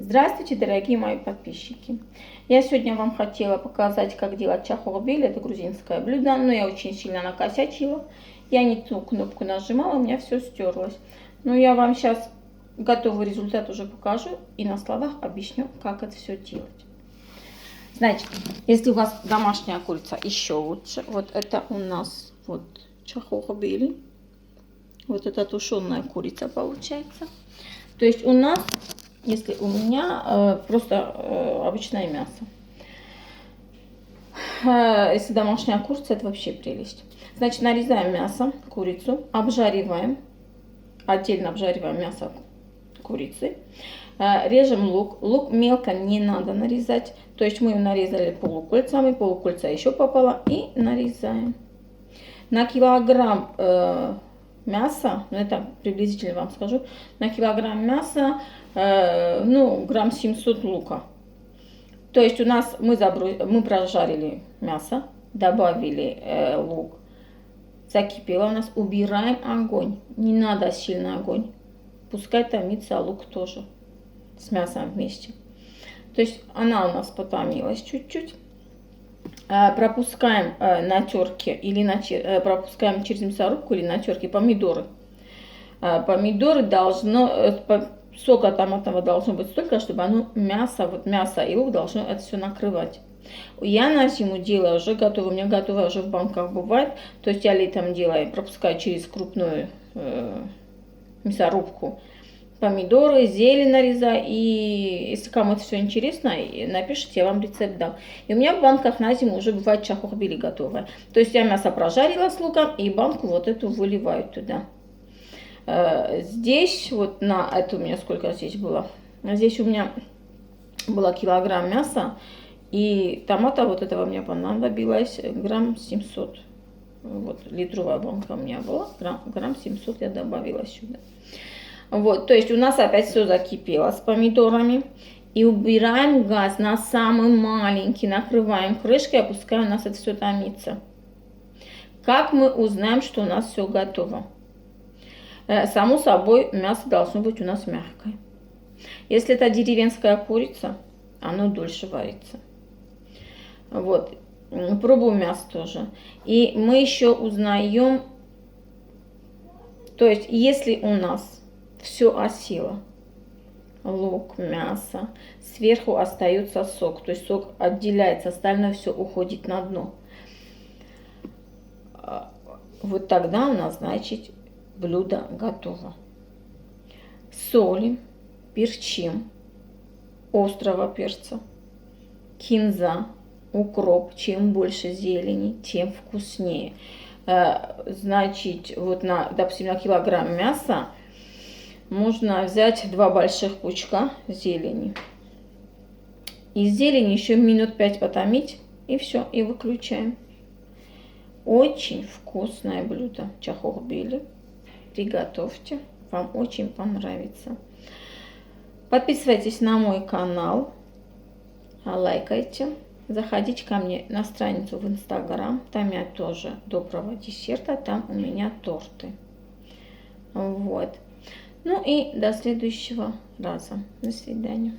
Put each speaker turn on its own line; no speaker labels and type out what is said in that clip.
Здравствуйте, дорогие мои подписчики! Я сегодня вам хотела показать, как делать чахохбили. Это грузинское блюдо, но я очень сильно накосячила. Я не ту кнопку нажимала, у меня все стерлось. Но я вам сейчас готовый результат уже покажу и на словах объясню, как это все делать. Значит, если у вас домашняя курица, еще лучше. Вот это у нас вот чахохбили. Вот это тушеная курица получается. То есть у нас, если у меня просто обычное мясо. Если домашняя курица, это вообще прелесть. Значит, нарезаем мясо, курицу, обжариваем. Отдельно обжариваем мясо курицы. Режем лук. Лук мелко не надо нарезать. То есть мы нарезали полукольцами, полукольца еще пополам и нарезаем. На килограмм мяса, ну это приблизительно вам скажу, на килограмм мяса, ну, грамм 700 лука. То есть у нас мы прожарили мясо, добавили лук, закипело у нас, убираем огонь, не надо сильный огонь, пускай томится лук тоже с мясом вместе. То есть она у нас потомилась чуть-чуть. Пропускаем на терке или пропускаем через мясорубку или на терке помидоры. Помидоры должно, сока томатного должно быть столько, чтобы оно мясо и лук должно это все накрывать. Я на зиму делаю уже готово, у меня готовое уже в банках бывает. То есть я летом делаю, пропускаю через крупную мясорубку помидоры, зелень нарезаю. И если кому-то все интересно, напишите, я вам рецепт дам. И у меня в банках на зиму уже бывает чахохбили готовое. То есть я мясо прожарила с луком и банку вот эту выливаю туда. Здесь вот на это у меня сколько здесь было? Здесь у меня было килограмм мяса. И томата вот этого мне понадобилось грамм 700. Вот литровая банка у меня была. Грамм 700 я добавила сюда. Вот, то есть у нас опять все закипело с помидорами. И убираем газ на самый маленький, накрываем крышкой, опускаем, у нас это все томится. Как мы узнаем, что у нас все готово? Само собой, мясо должно быть у нас мягкое. Если это деревенская курица, оно дольше варится. Вот, пробуем мясо тоже. И мы еще узнаем, то есть если у нас все осело, лук, мясо, сверху остается сок, то есть сок отделяется, остальное все уходит на дно. Вот тогда у нас, значит, блюдо готово. Солим, перчим, острого перца, кинза, укроп. Чем больше зелени, тем вкуснее. Значит, вот допустим, на килограмм мяса можно взять 2 больших пучка зелени. Из зелени еще минут 5 потомить, и все, и выключаем. Очень вкусное блюдо чахохбили. Приготовьте, вам очень понравится. Подписывайтесь на мой канал, лайкайте. Заходите ко мне на страницу в Инстаграм, там я тоже доброго десерта, там у меня торты. Вот. Ну и до следующего раза. До свидания.